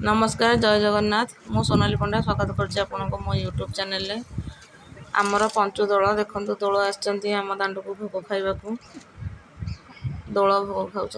नमस्कार जय जगन्नाथ मु सोनाली पंडा स्वागत कर मो यूट्यूब चैनल रे आमर पंचु दल देखु दल आम दांड को भोग खाइबा दल भोग खाऊँ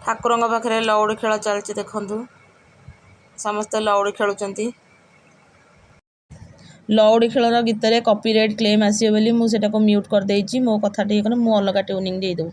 ठाकुर पाखे लौड़ी खेल चलती देखु समस्ते लौड़ी खेलुंट लौड़ी खेलर गीत कॉपीराइट क्लेम आसो बोली मुझे म्यूट करदे मो कथा मुझे अलग ट्यूनिंग दे दूँ।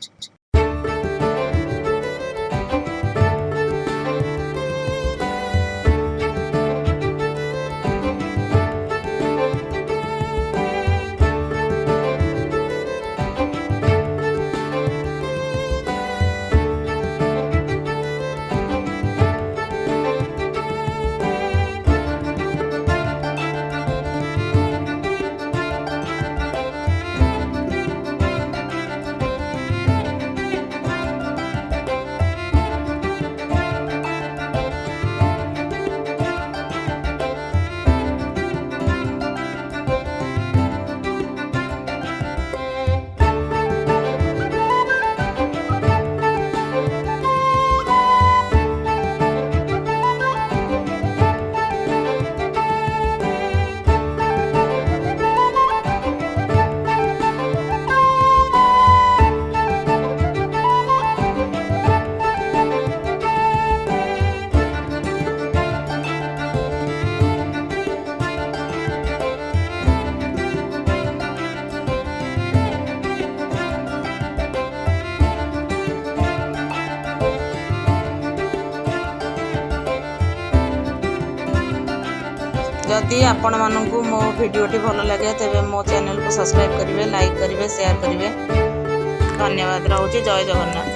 जदि आपण मानू मो भिडियोटी भल लगे तेबे मो चैनल को सब्सक्राइब करेंगे, लाइक करेंगे, शेयर करेंगे। धन्यवाद। रहूची जय जगन्नाथ।